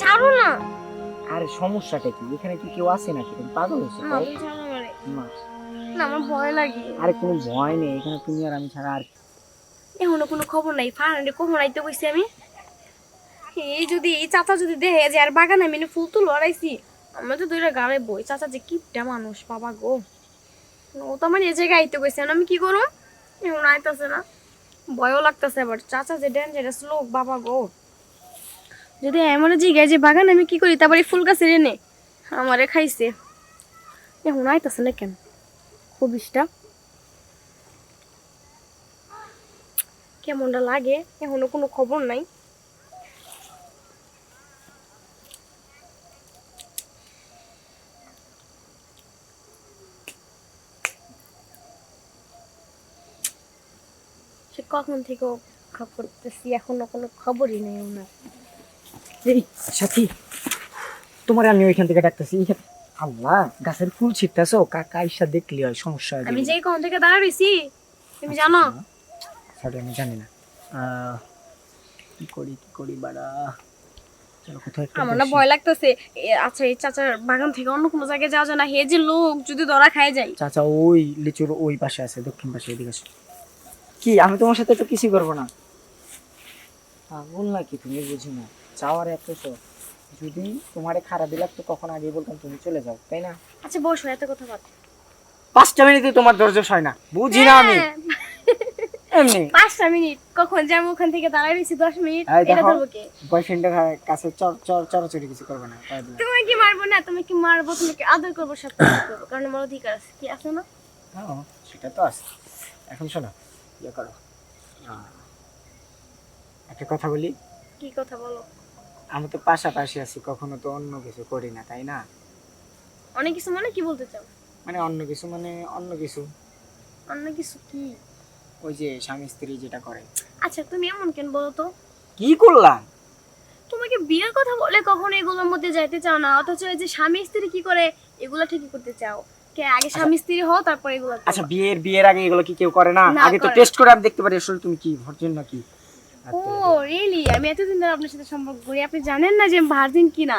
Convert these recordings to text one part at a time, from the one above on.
ছাড়ো না। আরে সমস্যাটা কি? এখানে কি কেউ আছে নাকি? তুমি পাগল হয়েছো? না তুমি ছাড়ো আমারে। না না আমার ভয় লাগে। আরে কোনো ভয় নেই, এখানে তুমি আর আমি ছাড়া আর এখনো কোনো খবর নাই। ফারান্ডে কখন আইতে কইছি আমি? এই যদি এই চাচা যদি দেখে যে আর বাগানে আমি ফুল তুল লড়াইছি, আমরা তো দুইটা গাড়ে বই। চাচা যে কিপটা মানুষ বাবা গো। ও তো আমার এই জায়গায় আইতে কইছে, আমি কি করব? এখন আইতাছে না, ভয়ও লাগতেছে। আবার চাচা যে ডেঞ্জারাস লোক বাবা গো। যদি এমন জিগায় যে বাগান আমি কি করি, তারপরে ফুল গাছের এনে আমারে খাইছে। এখন আইতাছে না কেন? হবিসটা কেমনটা লাগে, এখনো কোনো খবর নাই। সে কখন থেকে অপেক্ষা করতেছি, এখনো কোনো খবরই নেই ওনার। এই সাথী, তোমার আমি ওইখান থেকে ডাকতেছি। আল্লাহ, গাছের ফুল ছিটতেছো, কাকা ঈশা দেখলি হয় সমস্যা হয়ে আমি যাবে। যেই কখন থেকে দাঁড়াইছি তুমি জানো? সরি আমি জানি না। কি করি বাড়া। চলো কোথাও একটা আমার না বসি। ভয় লাগতেছে। আচ্ছা এই চাচার বাগান থেকে অন্য কোনো জায়গায় যাওয়া যায় না? হে যে লোক যদি ধরা খায় যায়। চাচা ওই লিচুর ওই পাশে আছে, দক্ষিণ পাশে, এদিকে আসো। কি আমি তোমার সাথে তো কিছুই করবো না। পাগল নাকি তুমি? বুঝি না। চাওয়ার এত শখ, যদি তোমারে খারাপই লাগতো কখন আগে বলতাম তুমি চলে যাও, তাই না? আচ্ছা বসো, এত কথা বাদ। 5টা মিনিটে তোমার ধৈর্য হয় না, বুঝি না আমি। হ্যাঁ, এমনি 5টা মিনিট কখন যাবো? ওখান থেকে দাঁড়াই রয়েছি 10 মিনিট, এই এটা দেখো, ধরবো কে? বয়ফ্রেন্ডের কাছে চড়াচড়ি কিছু করবে না, তাই দিলাম। তুমি কি মারবো না? তুমি কি মারবো? তুমি কি আদর করবো? সব কিছু করবো, কারণ আমার অধিকার আছে। কি আছে না? হ্যাঁ সেটা তো আছে। এখন শোনো, ইয়ে করো, একটা কথা বলি। কি কথা বলো? আমি তো পাশাপাশি আছি, কখনো তো অন্য কিছু করি না, তাই না? অনেক কিছু মানে কি বলতে চাও? মানে অন্য কিছু, মানে অন্য কিছু, অন্য কিছু কি? ওই যে স্বামী স্ত্রী যেটা করে। আচ্ছা তুমি এমন কেন বলো তো? কি করলাম? তোমাকে বিয়ের কথা বলে কখনো এগুলোর মধ্যে যাইতে চাও না, অথচ এই যে স্বামী স্ত্রী কি করে এগুলা ঠিকই করতে চাও। কে আগে স্বামী স্ত্রী হও, তারপর এগুলো করো। আচ্ছা বিয়ের আগে এগুলো কি কেউ করে না? না, আগে তো করে টেস্ট করে আমি দেখতে পারি আসলে তুমি কি ভার্জিন নাকি। ও রিয়েলি? আমি এতদিন ধরে আপনার সাথে সম্পর্ক করি, আপনি জানেন না যে আমি ভার্জিন কিনা?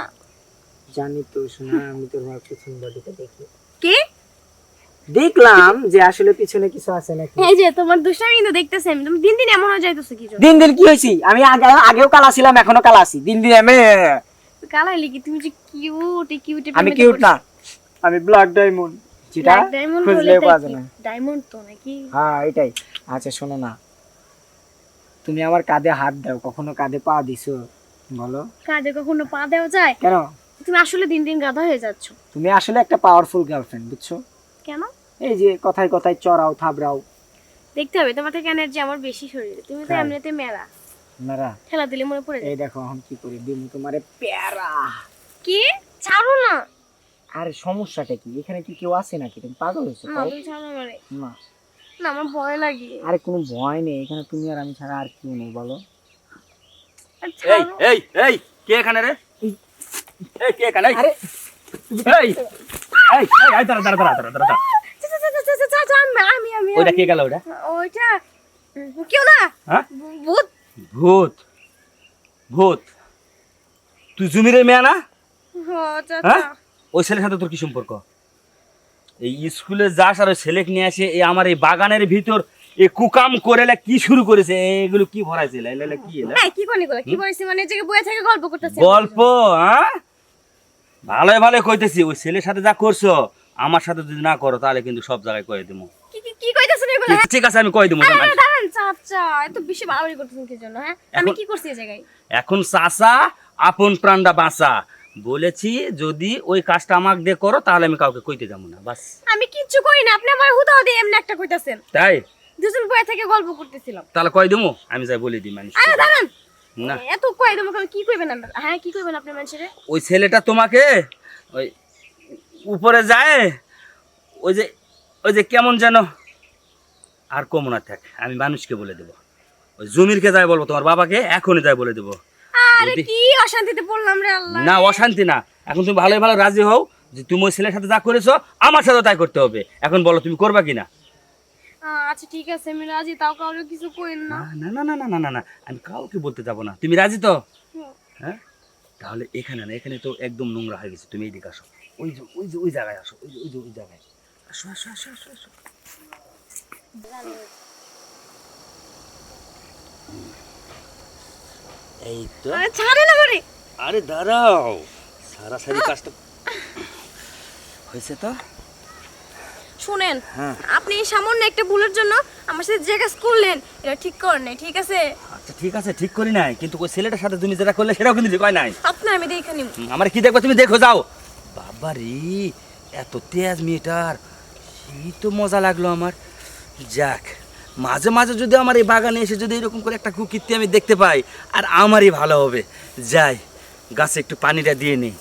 জানি তো শোনা, আমি তোমার পিছন বডিটা দেখি, কি দেখলাম যে আসলে পিছনে কিছু আছে নাকি। এই যে তোমার দুষ্টামি কিন্তু দেখতেছি আমি। তুমি দিন দিন এমন হয়ে যাইতেছো কি জন্য? দিন দিন কি হয়েছি? আমি আগেও কালা ছিলাম, এখনো কালা আছি। দিন দিন আমি কালাই লিখি তুমি যে কিউট, এই কিউট আমি কিউট না, আমি ব্ল্যাক ডায়মন্ড, যেটা ডায়মন্ড খুঁজলে হলে পাওয়া যায় না। ডায়মন্ড তো নাকি? হ্যাঁ এটাই। আচ্ছা শোনো না, তুমি আমার কাঁধে হাত দাও, কখনো কাঁধে পা দিছো বলো? কাজে কখনো পা দেওয়া যায়? কেন? তুমি আসলে দিন দিন গাধা হয়ে যাচ্ছ। তুমি আসলে একটা পাওয়ারফুল গার্লফ্রেন্ড, বুঝছো? কেন? এই যে কথায় কথায় চড়াও থাবড়াও। দেখতে হবে, তোমার থেকে এনার্জি আমার বেশি শরীরে। তুমি তো তাই? এমনিতে মেলা, মেরা, ঠেলা দিলে মনে পড়ে যায়। এই দেখো এখন কি করি দিমু তোমারে প্যারা। কি? ছাড়ো না। আরে সমস্যাটা কি? এখানে কি কেউ আছে নাকি? তুমি পাগল হয়েছো? না তুমি ছাড়ো আমারে। না না আমার ভয় লাগে। আরে কোনো ভয় নেই, এখানে তুমি আর আমি ছাড়া আর কেউ নেই, বলো? আর এই ছাড়ো। এই এই কে এখানে রে? এই কে এখানে? আরে এই এই এই দাঁড়া দাঁড়া দাঁড়া দাঁড়া দাঁড়া। চা, চা, চা, চা, চা, চা, চা, আমি ওইটা কে গেল ওইটা? ওইটা কেউ না। হ্যাঁ? ভূত। ভূত ভূত। তুই জুমিরের মেয়ে না? ও আচ্ছা হ্যাঁ? আচ্ছা। ওই ছেলের সাথে তোর কি সম্পর্ক? এই স্কুলে যাস আর ওই ছেলেকে নিয়ে আসে এই আমার এই বাগানের ভিতর এই কুকাম করে কি শুরু করেছে? এগুলো কি ভরাইছিল? এগুলো কি এলা? এই কি কোনি গলা? কি বলছিস? মানে এই জায়গায় বসে থেকে গল্প করতেছিস? গল্প? হ্যাঁ, ভালোই ভালো কইতেছি। ওই ছেলের সাথে যা করছো আমার সাথে যদি না করো তাহলে কিন্তু সব জায়গায় কয়ে দেবো। কি কি কি কইতাছেন এগুলা? ঠিক আছে আমি কয়ে দেবো। আরে দাঁড়ান চাচা, এত বেশি বাড়াবাড়ি করতেছেন কি জন্য? হ্যাঁ আমি কি করছি এই জায়গায়? এখন চাচা আপন প্রাণটা বাঁচা বলেছি, যদি ওই কাজটা আমাকে দিয়ে করো তাহলে আমি কাউকে কইতে যাবো না, বাস। আমি কিচ্ছু করি না, আপনি আমার হুদাও দিয়ে এমনি একটা কইতাছেন। তাই দুজন বসে থেকে গল্প করতেছিলাম। তাহলে কয়ে দেবো, আমি যাই বলে দিই মানুষ। আরে দাঁড়ান, না এত কই দেবো কি কইবেন আপনারা? হ্যাঁ কি কইবেন আপনি মানুষের? ওই ছেলেটা তোমাকে ওই উপরে যায়, ওই যে ওই যে কেমন যেন, আর কমন না থাক, আমি মানুষকে বলে দেবো। ওই জমিরকে যাই বলবো, তোমার বাবাকে এখনই যাই বলে দেবো। আরে যদি- কি অশান্তিতে পড়লাম রে আল্লাহ। না অশান্তি না, এখন তুমি ভালোই ভালো রাজি হও যে তুমি ওই ছেলের সাথে যা করেছো আমার সাথে তাই করতে হবে। এখন বলো তুমি করবা কিনা? আচ্ছা ঠিক আছে আমি রাজি, তাও কাউকে কিছু কইন না। না না না না না না না, আমি কাউকে বলতে যাবো না। তুমি রাজি তো? হ্যাঁ তাহলে এখানে না, এখানে তো একদম নোংরা হয়ে গেছে। তুমি এইদিকে আসো, ওই জায়গায় আসো, ওই জায়গায় আসো আসো আসো আসো আসো। এই তো। আরে ছাড়েন আমারে। আরে দাঁড়াও, সারাসারি কাজটা হয়েছে তো। শুনেন, হ্যাঁ আপনি এই সামান্য একটা ভুলের জন্য আমার সাথে যে কাজ করলেন এটা ঠিক করেন নাই, ঠিক আছে? আচ্ছা ঠিক আছে, ঠিক করি নাই, কিন্তু ওই ছেলেটার সাথে তুমি যেটা করলে সেটাও কিন্তু ঠিক হয় নাই। আপনার আমি দেখে নিব। আমার কি দেখবো, তুমি দেখো যাও। বাবা রে, এত তেজ মেয়েটার, সেই তো মজা লাগলো আমার। যাক, মাঝে মাঝে যদি আমার এই বাগানে এসে যদি এরকম করে একটা কুকীর্তি আমি দেখতে পাই, আর আমারই ভালো হবে। যাই, গাছে একটু পানিটা দিয়ে নিই।